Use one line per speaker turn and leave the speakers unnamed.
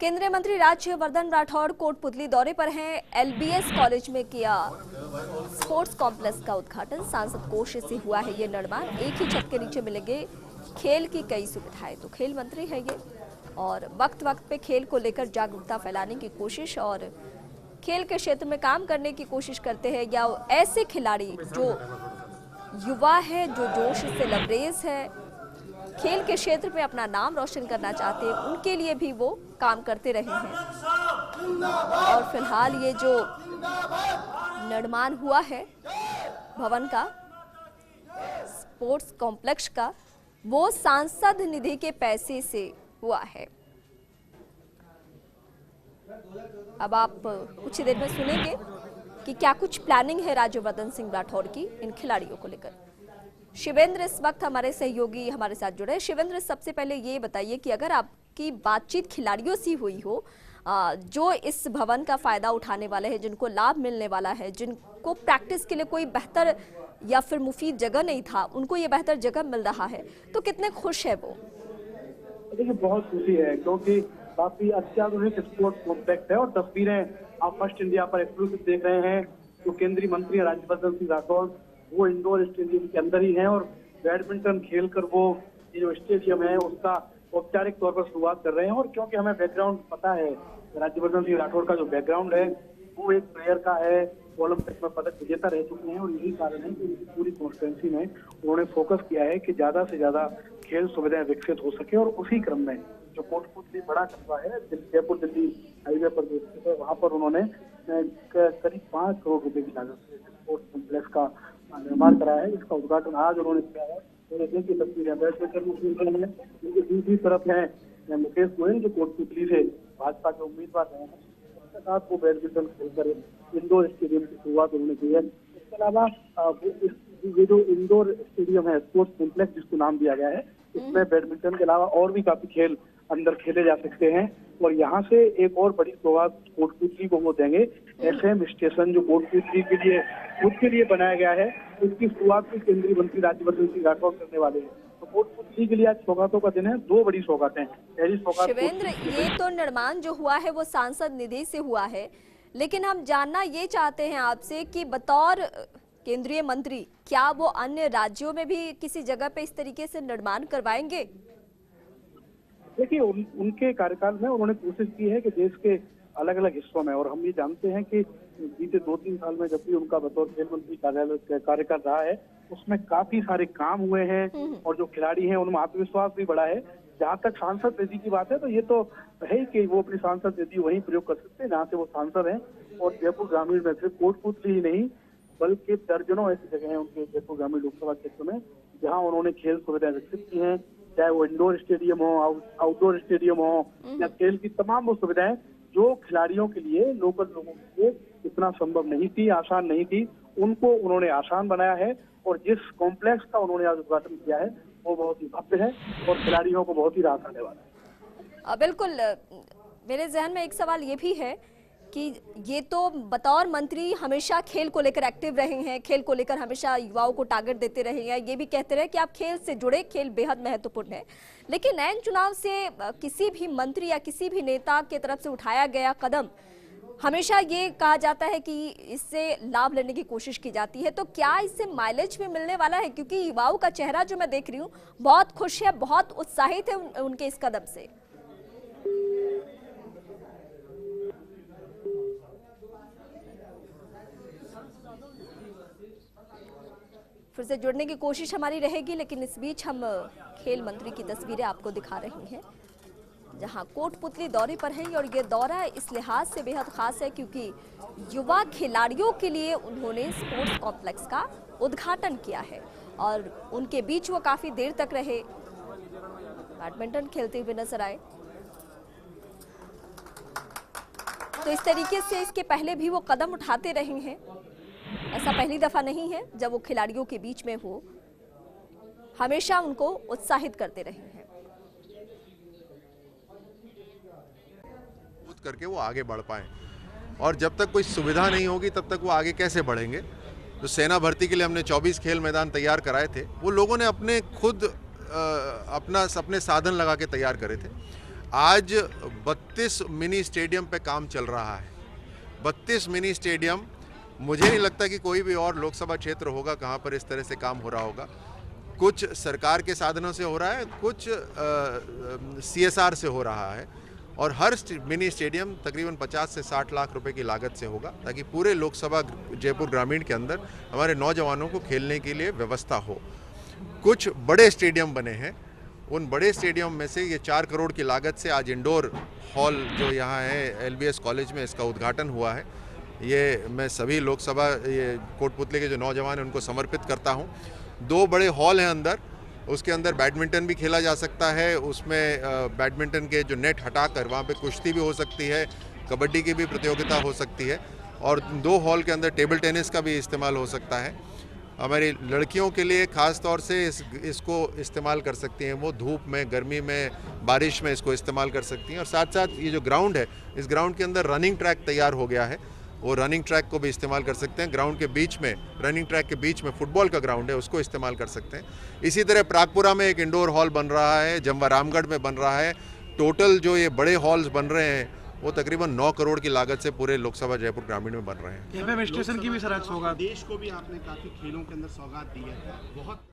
केंद्रीय मंत्री राज्यवर्धन राठौड़ कोटपुतली दौरे पर हैं। एलबीएस कॉलेज में किया स्पोर्ट्स कॉम्प्लेक्स का उद्घाटन। सांसद कोष से हुआ है ये निर्माण। एक ही छत के नीचे मिलेंगे खेल की कई सुविधाएं। तो खेल मंत्री है ये, और वक्त वक्त पे खेल को लेकर जागरूकता फैलाने की कोशिश और खेल के क्षेत्र में काम करने की कोशिश करते हैं, या ऐसे खिलाड़ी जो युवा है, जो जोश से लबरेज है, खेल के क्षेत्र में अपना नाम रोशन करना चाहते हैं, उनके लिए भी वो काम करते रहे हैं। और फिलहाल ये जो निर्माण हुआ है भवन का, स्पोर्ट्स कॉम्प्लेक्स का, वो सांसद निधि के पैसे से हुआ है। अब आप कुछ ही देर में सुनेंगे कि क्या कुछ प्लानिंग है राज्यवर्धन सिंह राठौड़ की इन खिलाड़ियों को लेकर। शिवेंद्र इस वक्त हमारे सहयोगी हमारे साथ जुड़े हैं। शिवेंद्र, सबसे पहले ये बताइए कि अगर आपकी बातचीत खिलाड़ियों से हुई हो जो इस भवन का फायदा उठाने वाले हैं, जिनको लाभ मिलने वाला है, जिनको प्रैक्टिस के लिए कोई बेहतर या फिर मुफीद जगह नहीं था, उनको ये बेहतर जगह मिल रहा है, तो कितने खुश है वो?
देखिए, बहुत खुशी है क्योंकि काफी अत्याधुनिक स्पोर्ट्स कॉम्प्लेक्स है और तस्वीरें आप फर्स्ट इंडिया पर एक्सक्लूसिव देख रहे हैं। जो केंद्रीय मंत्री राज्यवर्धन सिंह राठौड़ वो इंडोर स्टेडियम के अंदर ही हैं और बैडमिंटन खेलकर वो ये जो स्टेडियम है उसका औपचारिक तौर पर शुरुआत कर रहे हैं। और क्योंकि हमें बैकग्राउंड पता है, राज्यवर्धन सिंह राठौड़ का जो बैकग्राउंड है वो एक प्लेयर का है, ओलंपिक में पदक विजेता रह चुके हैं, और यही कारण है कि उनकी पूरी कॉन्स्टिट्यूंसी में उन्होंने फोकस किया है कि ज्यादा से ज्यादा खेल सुविधाएं विकसित हो सके। और उसी क्रम में जो कोटपुतली बड़ा कस्बा है जयपुर दिल्ली हाईवे पर जो स्थित है, वहाँ पर उन्होंने करीब 5 करोड़ रुपए की लागत से स्पोर्ट्स कॉम्प्लेक्स का निर्माण कराया है। इसका उद्घाटन आज उन्होंने किया है। देखिए तस्वीरें बैडमिंटन में, उनकी दूसरी तरफ है मुकेश गोयल जो कोटपुतली से भाजपा के उम्मीदवार रहे हैं। उसके साथ वो बैडमिंटन खेलकर इंडोर स्टेडियम की शुरुआत उन्होंने की है। इसके अलावा ये जो इंडोर स्टेडियम है, स्पोर्ट्स कॉम्प्लेक्स जिसको नाम दिया गया है, इसमें बैडमिंटन के अलावा और भी काफी खेल अंदर खेले जा सकते हैं। और यहाँ से एक और बड़ी सौगात कोटपुतली को वो देंगे। एफएम स्टेशन जो कोटपुतली के लिए खुद के लिए बनाया गया है, उसकी शुरुआत भी केंद्रीय मंत्री राज्यवर्धन सिंह राठौड़ करने वाले हैं। तो कोटपुतली के लिए आज सौगातों का दिन है। 2 बड़ी सौगातें। पहली सौगात
शिवेंद्र, ये तो निर्माण जो हुआ है वो सांसद निधि से हुआ है, लेकिन हम जानना ये चाहते हैं आपसे कि बतौर केंद्रीय मंत्री क्या वो अन्य राज्यों में भी किसी जगह पे इस तरीके से निर्माण करवाएंगे?
देखिए, उनके कार्यकाल में उन्होंने कोशिश की है कि देश के अलग अलग हिस्सों में, और हम ये जानते हैं कि बीते 2-3 साल में जब भी उनका बतौर खेल मंत्री कार्यकाल रहा है, उसमें काफी सारे काम हुए हैं और जो खिलाड़ी हैं उनमें आत्मविश्वास भी बढ़ा है। जहाँ तक सांसद निधि की बात है, तो ये तो है कि वो अपनी सांसद निधि वहीं प्रयोग कर सकते हैं जहाँ से वो सांसद हैं। और जयपुर ग्रामीण में सिर्फ कोटपुतली ही नहीं बल्कि दर्जनों ऐसी जगह हैं उनके जयपुर ग्रामीण लोकसभा क्षेत्र में जहाँ उन्होंने खेल सुविधाएं विकसित की हैं, चाहे वो इंडोर स्टेडियम हो, आउटडोर स्टेडियम हो, या खेल की तमाम वो सुविधाएं जो खिलाड़ियों के लिए, लोकल लोगों के लिए इतना संभव नहीं थी, आसान नहीं थी, उनको उन्होंने आसान बनाया है। और जिस कॉम्प्लेक्स का उन्होंने आज उद्घाटन किया है वो बहुत ही भव्य है और खिलाड़ियों को बहुत ही राहत आने वाला है।
बिल्कुल, मेरे जहन में एक सवाल ये भी है कि ये तो बतौर मंत्री हमेशा खेल को लेकर एक्टिव रहे हैं, खेल को लेकर हमेशा युवाओं को टारगेट देते रहे हैं, ये भी कहते रहे कि आप खेल से जुड़े, खेल बेहद महत्वपूर्ण है। लेकिन ऐन चुनाव से किसी भी मंत्री या किसी भी नेता की तरफ से उठाया गया कदम हमेशा ये कहा जाता है कि इससे लाभ लेने की कोशिश की जाती है। तो क्या इससे माइलेज भी मिलने वाला है? क्योंकि युवाओं का चेहरा जो मैं देख रही हूँ बहुत खुश है, बहुत उत्साहित है उनके इस कदम से। फिर से जुड़ने की कोशिश हमारी रहेगी, लेकिन इस बीच हम खेल मंत्री की तस्वीरें आपको दिखा रहे हैं जहां कोटपुतली दौरे पर है। और ये दौरा इस लिहाज से बेहद खास है क्योंकि युवा खिलाड़ियों के लिए उन्होंने स्पोर्ट्स कॉम्प्लेक्स का उद्घाटन किया है और उनके बीच वो काफी देर तक रहे, बैडमिंटन खेलते हुए नजर आए। तो इस तरीके से इसके पहले भी वो कदम उठाते रहे हैं, ऐसा पहली दफा नहीं है जब वो खिलाड़ियों के बीच में हो, हमेशा उनको उत्साहित करते रहे हैं।
करके वो आगे बढ़ पाए, और जब तक कोई सुविधा नहीं होगी तब तक वो आगे कैसे बढ़ेंगे। तो सेना भर्ती के लिए हमने 24 खेल मैदान तैयार कराए थे, वो लोगों ने अपने खुद अपने साधन लगा के तैयार करे थे। आज 32 मिनी स्टेडियम पे काम चल रहा है। 32 मिनी स्टेडियम, मुझे नहीं लगता कि कोई भी और लोकसभा क्षेत्र होगा कहाँ पर इस तरह से काम हो रहा होगा। कुछ सरकार के साधनों से हो रहा है, कुछ CSR से हो रहा है, और हर मिनी स्टेडियम तकरीबन 50 से 60 लाख रुपए की लागत से होगा, ताकि पूरे लोकसभा जयपुर ग्रामीण के अंदर हमारे नौजवानों को खेलने के लिए व्यवस्था हो। कुछ बड़े स्टेडियम बने हैं, उन बड़े स्टेडियम में से ये 4 करोड़ की लागत से आज इंडोर हॉल जो यहाँ है LBS कॉलेज में, इसका उद्घाटन हुआ है। ये मैं सभी लोकसभा ये कोटपुतली के जो नौजवान हैं उनको समर्पित करता हूँ। 2 बड़े हॉल हैं अंदर, उसके अंदर बैडमिंटन भी खेला जा सकता है, उसमें बैडमिंटन के जो नेट हटाकर वहाँ पे कुश्ती भी हो सकती है, कबड्डी की भी प्रतियोगिता हो सकती है, और 2 हॉल के अंदर टेबल टेनिस का भी इस्तेमाल हो सकता है। हमारी लड़कियों के लिए ख़ास तौर से इसको इस्तेमाल कर सकती हैं, वो धूप में, गर्मी में, बारिश में इसको इस्तेमाल कर सकती हैं। और साथ साथ ये जो ग्राउंड है, इस ग्राउंड के अंदर रनिंग ट्रैक तैयार हो गया है, वो रनिंग ट्रैक को भी इस्तेमाल कर सकते हैं। ग्राउंड के बीच में, रनिंग ट्रैक के बीच में फुटबॉल का ग्राउंड है, उसको इस्तेमाल कर सकते हैं। इसी तरह प्रागपुरा में एक इंडोर हॉल बन रहा है, जम्वा रामगढ़ में बन रहा है। टोटल जो ये बड़े हॉल्स बन रहे हैं वो तकरीबन 9 करोड़ की लागत से पूरे लोकसभा जयपुर ग्रामीण में बन रहे हैं।
एफएम स्टेशन की भी सराहना होगा।
देश को भी आपने काफी खेलों के अंदर सौगात दी है, बहुत